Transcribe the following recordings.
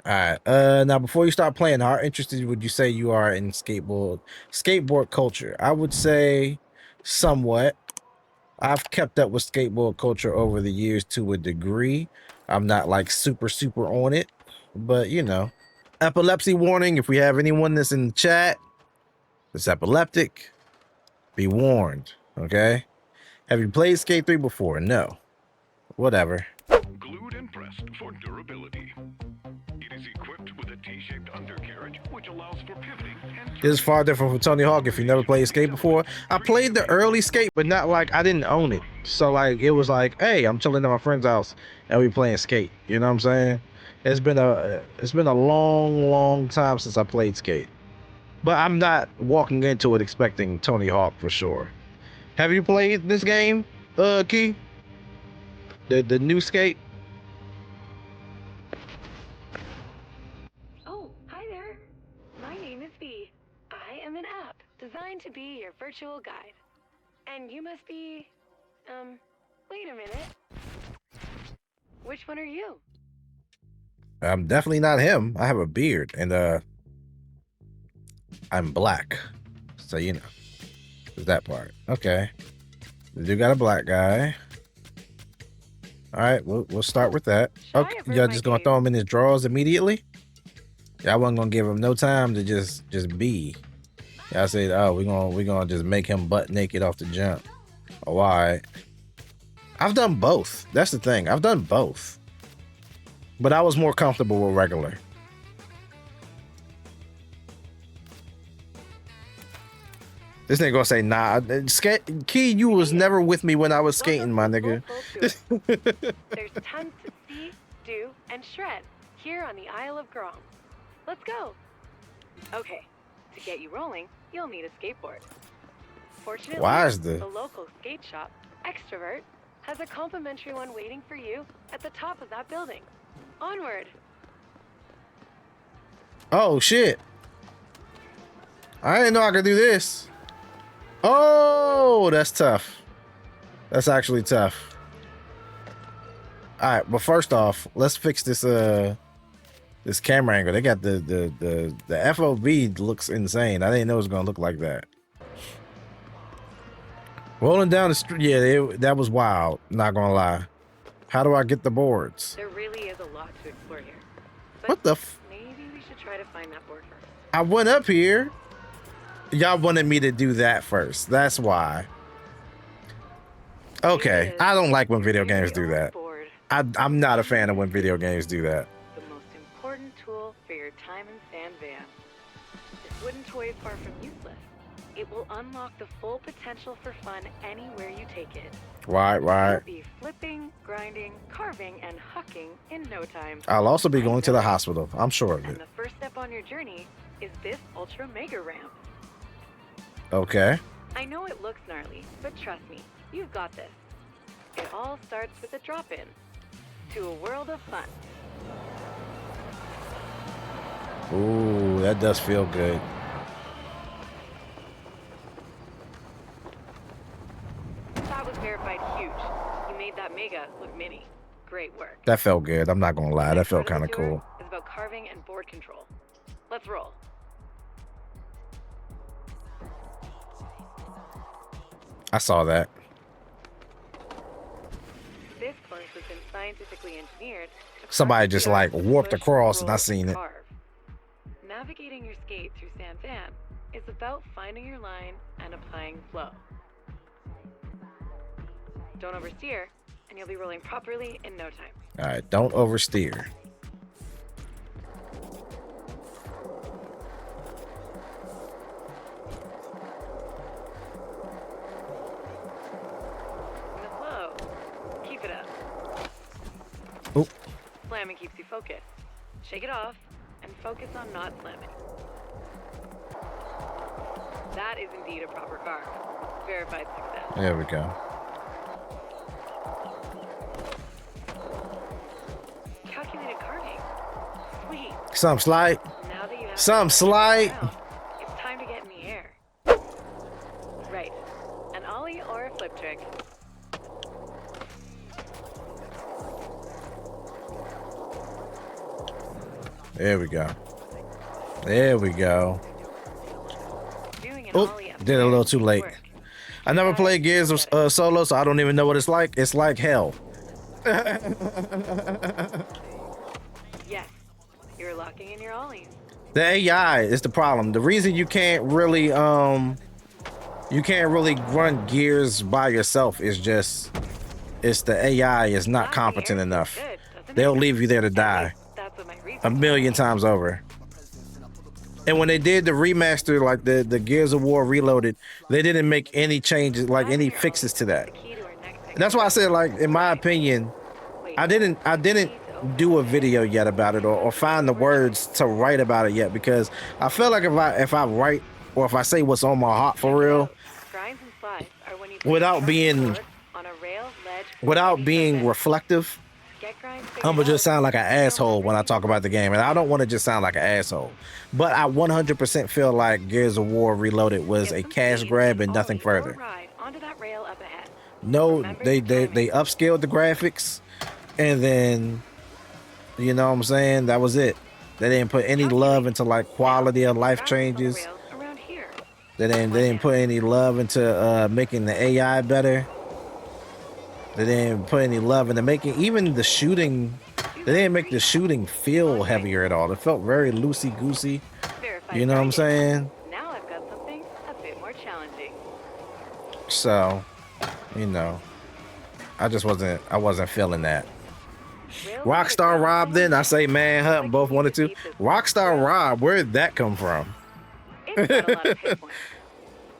All right. Now before you start playing, how interested would you say you are in skateboard culture? I would say somewhat. I've kept up with skateboard culture over the years to a degree. I'm not like super on it, but you know, epilepsy warning. If we have anyone that's in the chat that's epileptic, be warned. Okay. Have you played Skate 3 before? No. Whatever. Glued and pressed for durability. It is equipped with a T-shaped undercarriage, which allows for pivoting and This is far different from Tony Hawk. If you never played Skate before, I played the early Skate, but not like I didn't own it. So like it was like, hey, I'm chilling at my friend's house and we playing Skate. You know what I'm saying? It's been a long time since I played Skate, but I'm not walking into it expecting Tony Hawk for sure. Have you played this game, Key? The new Skate? Oh, hi there. My name is Bee. I am an app designed to be your virtual guide. And you must be, wait a minute. Which one are you? I'm definitely not him. I have a beard and I'm black. So you know. There's that part. Okay. The dude got a black guy. All right, we'll start with that. Okay, y'all just gonna throw him in his drawers immediately? Y'all wasn't gonna give him no time to just be. Y'all said, oh, we're gonna just make him butt naked off the jump. Oh, all right. I've done both. That's the thing. I've done both. But I was more comfortable with regular. This nigga gonna say, nah. Key, you was never with me when I was skating, my nigga. There's tons to see, do, and shred here on the Isle of Grom. Let's go. Okay, to get you rolling, you'll need a skateboard. Fortunately, the local skate shop, Extrovert, has a complimentary one waiting for you at the top of that building. Onward. Oh, shit. I didn't know I could do this. Oh, that's tough. That's actually tough. All right, but first off, let's fix this this camera angle. They got the FOV looks insane. I didn't know it was gonna look like that. Rolling down the street, yeah, that was wild. Not gonna lie. How do I get the boards? There really is a lot to explore here. But what the? Maybe we should try to find that board first. I went up here. Y'all wanted me to do that first. That's why. Okay, I don't like when video games do that. I'm not a fan of when video games do that. The most important tool for your time in Sand Van. This wooden toy is far from useless. It will unlock the full potential for fun anywhere you take it. Right. You'll be flipping, grinding, carving, and hucking in no time. I'll also be going to the hospital. I'm sure of it. And the first step on your journey is this ultra mega ramp. Okay. I know it looks gnarly, but trust me, you've got this. It all starts with a drop-in to a world of fun. Ooh, that does feel good. That was verified huge. You made that mega look mini. Great work. That felt good. I'm not gonna lie. That felt kind of cool. It's about carving and board control. Let's roll. I saw that. This course has been scientifically engineered. Somebody just like warped across and I seen it. Navigating your skate through Sand Van is about finding your line and applying flow. Don't oversteer, and you'll be rolling properly in no time. All right, don't oversteer. Oop. Slamming keeps you focused. Shake it off and focus on not slamming. That is indeed a proper carve. Verified success. There we go. Calculated carving. Sweet. Some slide. Now that you have some slide. It's time to get in the air. Right. An ollie or a flip trick. There we go. There we go. Doing an Oh, ollie up did it a little too should late. work. I never played Gears of Solo, so I don't even know what it's like. It's like hell. Yes, you're locking in your ollies. The AI is the problem. The reason you can't really run Gears by yourself is just it's the AI is not Flying competent air feels enough. good, doesn't They'll it? leave you there to At die least that's what my research a million times over. And when they did the remaster, like the Gears of War Reloaded, they didn't make any changes, like any fixes to that. That's why I said, like, in my opinion, I didn't do a video yet about it or find the words to write about it yet, because I feel like if I write or if I say what's on my heart for real, without being reflective, I'm gonna just sound like an asshole when I talk about the game, and I don't want to just sound like an asshole. But I 100% feel like Gears of War Reloaded was a cash grab and nothing further. No, they upscaled the graphics, and then, you know what I'm saying, that was it. They didn't put any love into like quality of life changes. They didn't put any love into making the AI better. They didn't put any love into making even the shooting. They didn't make the shooting feel heavier at all. It felt very loosey goosey. You know what I'm saying? Now I've got something a bit more challenging. So, you know, I wasn't feeling that. Rockstar Rob, then I say Manhunt, both wanted to. Rockstar Rob, where did that come from? It's got a lot of hit points.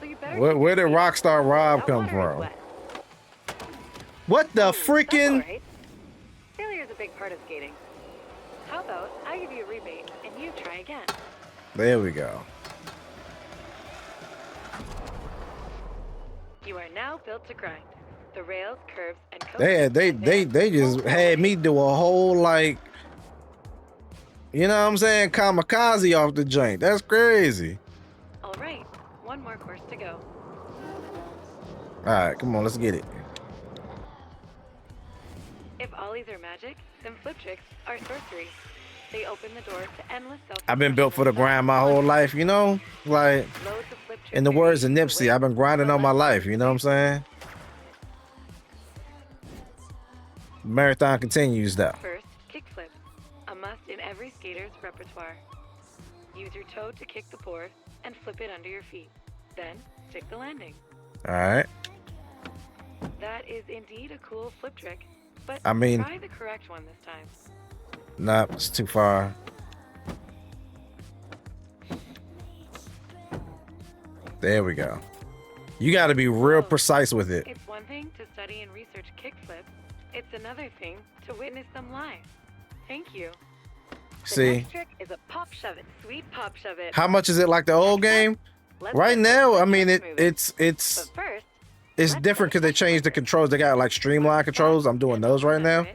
So you better Where did Rockstar Rob come from? What the freaking? Right. Failure is a big part of skating. How about I give you a rebate and you try again? There we go. You are now built to grind. The rails, curves, and They just had me do a whole, like, you know what I'm saying, kamikaze off the joint. That's crazy. All right, one more course to go. All right, come on, let's get it. If ollies are magic, then flip tricks are sorcery. They open the door to endless self. I've been built for the grind my whole life, you know? Like, in the words of Nipsey, I've been grinding all my life, you know what I'm saying? Marathon continues though. First, kickflip, a must in every skater's repertoire. Use your toe to kick the board and flip it under your feet. Then, stick the landing. All right. That is indeed a cool flip trick, but I mean, try the correct one this time. Nah, it's too far. There we go. You got to be real precise with it. It's one thing to study and research kickflips. It's another thing to witness them live. Thank you. See? The next trick is a pop shove it. Sweet pop shove it. How much is it like the old game? Right now, I mean, it's different because they changed the controls. They got like streamlined controls. I'm doing those right now.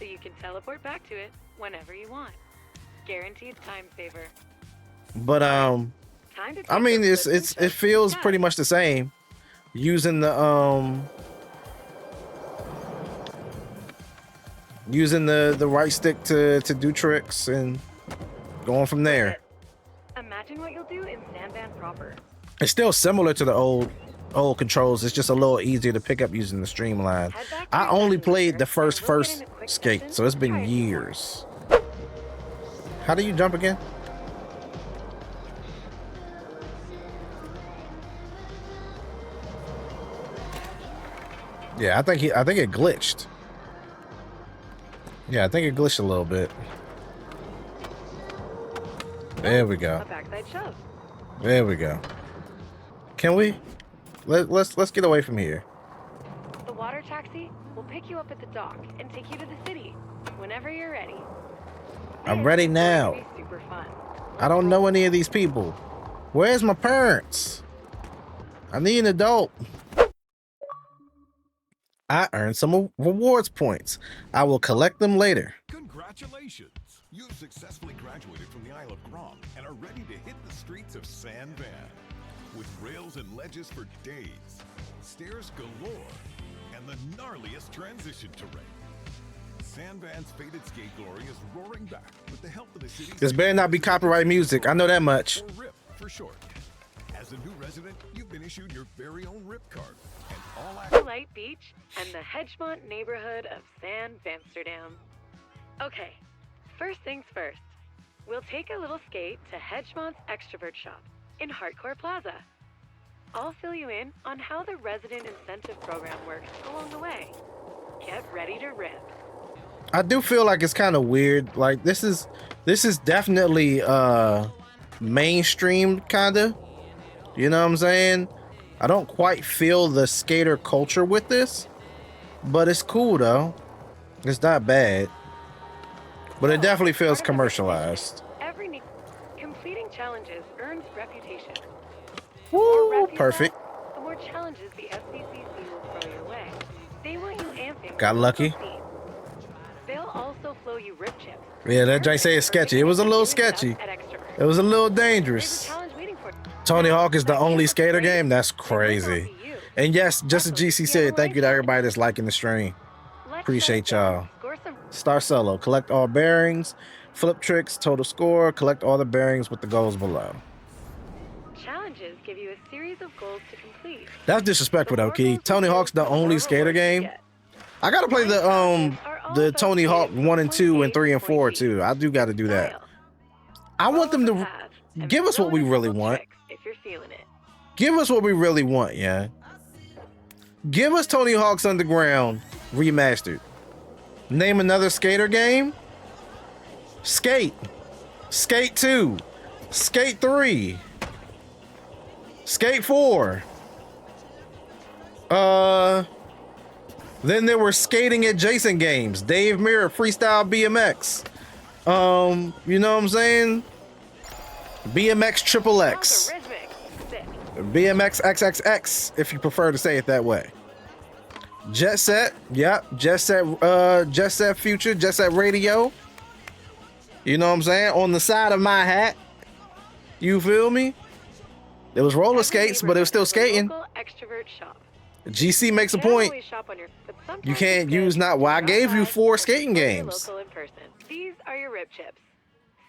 So you can teleport back to it whenever you want. Guaranteed time saver. But I mean, it feels pretty much the same. Using the right stick to do tricks and going from there. Imagine what you'll do in Sandban proper. It's still similar to the old controls. It's just a little easier to pick up using the streamline. I only played the first skate, so it's been years. How do you jump again? Yeah, I think it glitched. Yeah, I think it glitched a little bit. There we go. A backside shove. There we go. Can we? Let's get away from here. The water taxi will pick you up at the dock and take you to the city whenever you're ready. I'm ready now. It's gonna be super fun. I don't know any of these people. Where's my parents? I need an adult. I earned some rewards points. I will collect them later. Congratulations! You've successfully graduated from the Isle of Grom and are ready to hit the streets of Sandban. With rails and ledges for days, stairs galore, and the gnarliest transition terrain. Sandban's faded skate glory is roaring back with With the help of the city's This better not be copyright music. I know that much. or RIP for short. As a new resident, you've been issued your very own RIP card. And all access. Light Beach and the Hedgemont neighborhood of San Amsterdam. Okay, first things first. We'll take a little skate to Hedgemont's Extrovert Shop in Hardcore Plaza. I'll fill you in on how the resident incentive program works along the way. Get ready to rip. I do feel like it's kind of weird. Like this is definitely mainstream kinda. You know what I'm saying? I don't quite feel the skater culture with this, but it's cool though. It's not bad. But it definitely feels commercialized. Completing challenges earns reputation. Woo, perfect. The more challenges the SBCC will throw your way. They want you amping. Got lucky. They'll also flow you rip chips. Yeah, that Jay say it's sketchy. It was a little sketchy. It was a little dangerous. Tony Hawk is the only skater game? That's crazy. And yes, just as GC said, thank you to everybody that's liking the stream. Appreciate y'all. Star solo. Collect all bearings. Flip tricks. Total score. Collect all the bearings with the goals below. Challenges give you a series of goals to complete. That's disrespectful though, Key. Tony Hawk's the only skater game. I gotta play the Tony Hawk 1 and 2 and 3 and 4 too. I do gotta do that. I want them to give us what we really want. If you're feeling it. Give us what we really want, yeah. Give us Tony Hawk's Underground remastered. Name another skater game. Skate. Skate 2. Skate 3. Skate 4. Then there were skating adjacent games. Dave Mirra Freestyle BMX. You know what I'm saying? BMX Triple X. BMX XXX, if you prefer to say it that way. Jet Set, yep. Jet Set Future, Jet Set Radio. You know what I'm saying? On the side of my hat. You feel me? There was roller skates, but it was still skating. GC makes a point. You can't use not. Well, I gave you 4 skating games. These are your rip chips.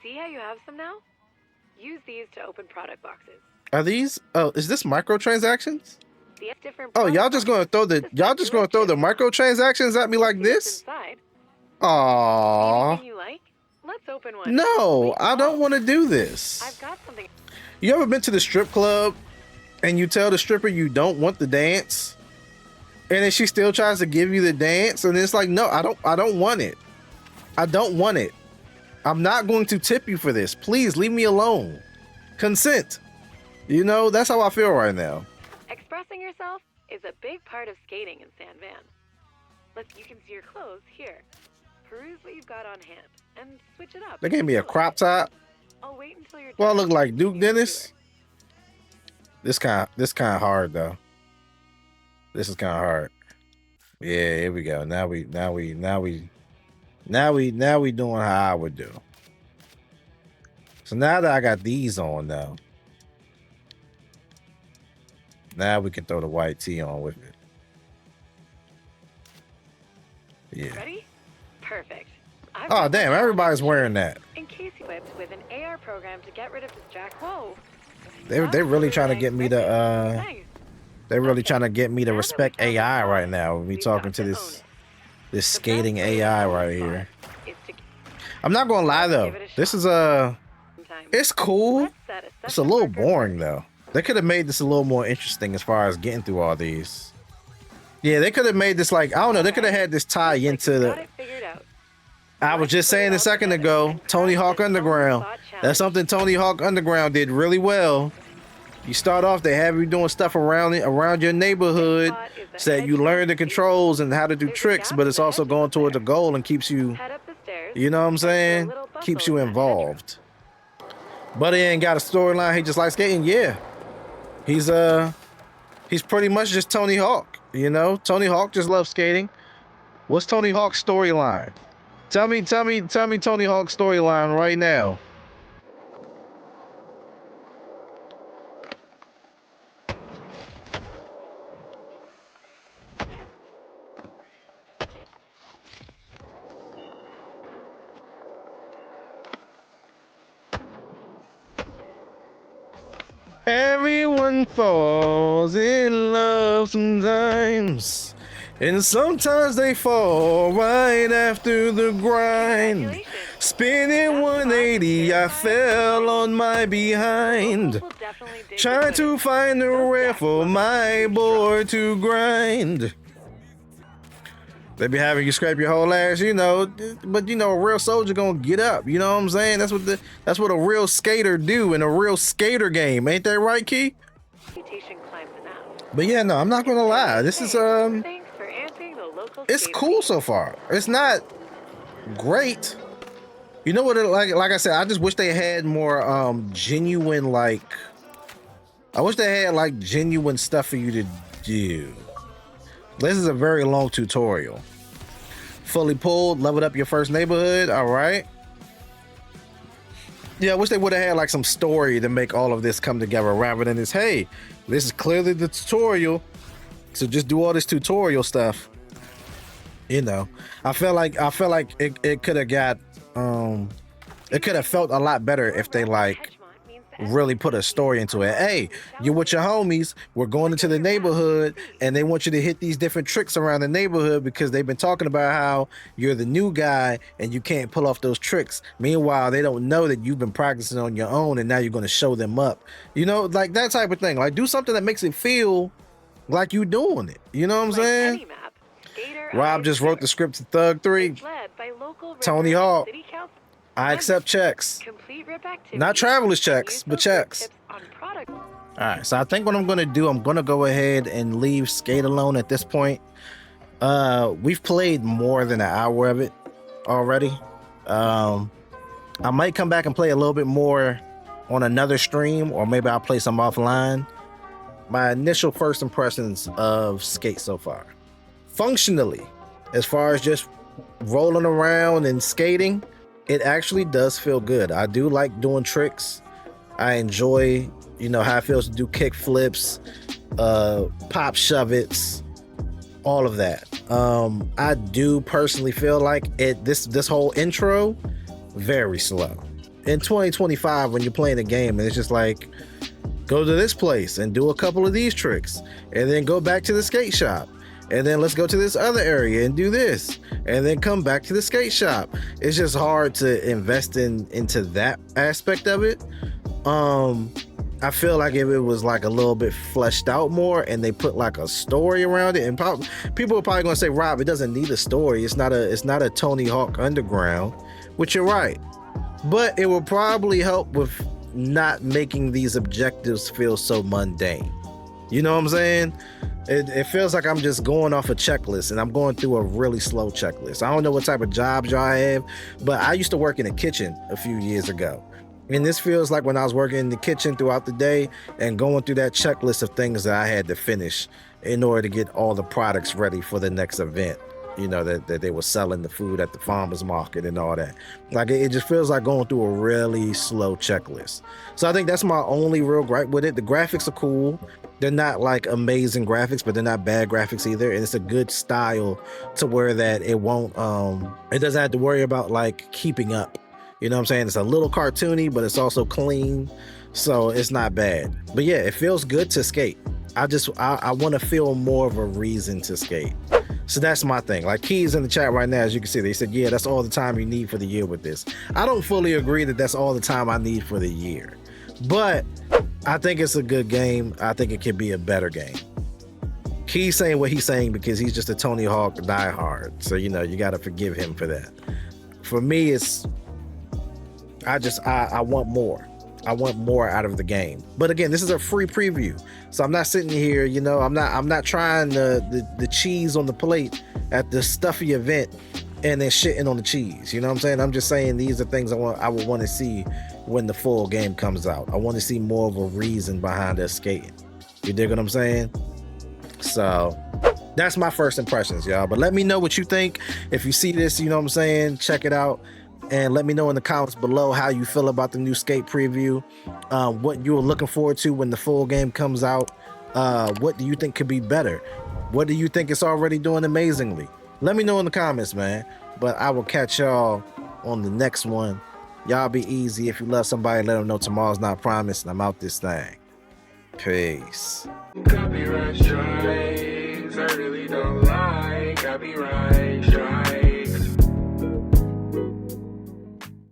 See how you have some now? Use these to open product boxes. Are these? Oh, is this microtransactions? Oh, y'all just gonna throw the microtransactions at me like this? Aww. No, I don't want to do this. I've got something. You ever been to the strip club and you tell the stripper you don't want the dance, and then she still tries to give you the dance, and it's like, no, I don't want it. I don't want it. I'm not going to tip you for this. Please leave me alone. Consent. You know, that's how I feel right now. Expressing yourself is a big part of skating in San Van. You can see your clothes here. Peruse what you've got on hand and switch it up. They gave me a crop top. I'll wait until you're done. Well, I look like Duke Dennis. This kind of hard though. This is kind of hard. Yeah, here we go. Now we doing how I would do. So now that I got these on though, now we can throw the white tee on with it. Yeah. Ready? Perfect. Oh damn! Everybody's wearing that. In case you whipped with an AR program to get rid of this jack. Whoa. They really trying to get me to They're really trying to get me to respect AI right now. We talking to this skating AI right here. I'm not gonna lie though. This is it's cool. It's a little boring though. They could have made this a little more interesting as far as getting through all these. Yeah, they could have made this like, I don't know, they could have had this tie into the. I was just saying a second ago, Tony Hawk Underground. That's something Tony Hawk Underground did really well. You start off, they have you doing stuff around your neighborhood so that you learn the controls and how to do tricks, but it's also going towards a goal and keeps you, you know what I'm saying? Keeps you involved. But he ain't got a storyline, he just likes skating, yeah. He's pretty much just Tony Hawk, you know? Tony Hawk just loves skating. What's Tony Hawk's storyline? Tell me Tony Hawk's storyline right now. Everyone falls in love sometimes, and sometimes they fall right after the grind. Congratulations. Spinning That's 180, I five fell on my behind, Locals will definitely dig the trying to footage. find a Those rare decks for look my huge board to grind. They be having you scrape your whole ass, you know, but you know, a real soldier gonna get up. You know what I'm saying? That's what a real skater do in a real skater game. Ain't that right, Key? reputation climbs enough. But yeah, no, I'm not gonna lie. This is Thanks for answering the local it's skater cool needs. so far. It's not great. You know what? Like I said, I just wish they had more genuine like. I wish they had like genuine stuff for you to do. This is a very long tutorial. Fully pulled, leveled up your first neighborhood. All right. Yeah, I wish they would have had like some story to make all of this come together rather than this. Hey, this is clearly the tutorial, so just do all this tutorial stuff. You know, I feel like it could have got it could have felt a lot better if they like really put a story into it. Hey, you're with your homies, we're going into the neighborhood and they want you to hit these different tricks around the neighborhood because they've been talking about how you're the new guy and you can't pull off those tricks. Meanwhile, they don't know that you've been practicing on your own and now you're going to show them up. You know, like that type of thing. Like do something that makes it feel like you doing it. You know what I'm saying? Rob just wrote the script to Thug 3. Tony Hawk. I accept checks. Not traveler's checks, but checks. All right, so I think what I'm going to do, I'm going to go ahead and leave Skate alone at this point. We've played more than an hour of it already. I might come back and play a little bit more on another stream, or maybe I'll play some offline. My initial first impressions of Skate so far. Functionally, as far as just rolling around and skating, it actually does feel good. I do like doing tricks. I enjoy, you know, how it feels to do kick flips, pop shove-its, all of that. I do personally feel like this whole intro, very slow. In 2025, when you're playing a game and it's just like, go to this place and do a couple of these tricks, and then go back to the skate shop. And then let's go to this other area and do this, and then come back to the skate shop. It's just hard to invest into that aspect of it. I feel like if it was like a little bit fleshed out more and they put like a story around it, and people are probably gonna say, Rob, it doesn't need a story. It's not a Tony Hawk Underground, which you're right. But it will probably help with not making these objectives feel so mundane. You know what I'm saying? It feels like I'm just going off a checklist, and I'm going through a really slow checklist. I don't know what type of jobs y'all have, but I used to work in a kitchen a few years ago. And this feels like when I was working in the kitchen throughout the day and going through that checklist of things that I had to finish in order to get all the products ready for the next event. You know, that they were selling the food at the farmer's market and all that. Like, it just feels like going through a really slow checklist. So I think that's my only real gripe with it. The graphics are cool. They're not like amazing graphics, but they're not bad graphics either. And it's a good style to where that it won't, it doesn't have to worry about like keeping up. You know what I'm saying? It's a little cartoony, but it's also clean. So it's not bad. But yeah, it feels good to skate. I want to feel more of a reason to skate. So that's my thing. Like, Keys in the chat right now, as you can see, they said, yeah, that's all the time you need for the year with this. I don't fully agree that that's all the time I need for the year. But I think it's a good game. I think it could be a better game. Keys saying what he's saying because he's just a Tony Hawk diehard. So, you know, you got to forgive him for that. For me, it's, I want more. I want more out of the game. But again, this is a free preview. So I'm not sitting here, you know, I'm not trying the cheese on the plate at the stuffy event and then shitting on the cheese. You know what I'm saying? I'm just saying these are things I would want to see when the full game comes out. I want to see more of a reason behind us skating. You dig what I'm saying? So that's my first impressions, y'all. But let me know what you think. If you see this, you know what I'm saying, check it out. And let me know in the comments below how you feel about the new Skate preview, what you're looking forward to when the full game comes out. What do you think could be better? What do you think it's already doing amazingly? Let me know in the comments, man. But I will catch y'all on the next one. Y'all be easy. If you love somebody, let them know tomorrow's not promised, and I'm out this thing. Peace. Copyright strikes, I really don't like copyright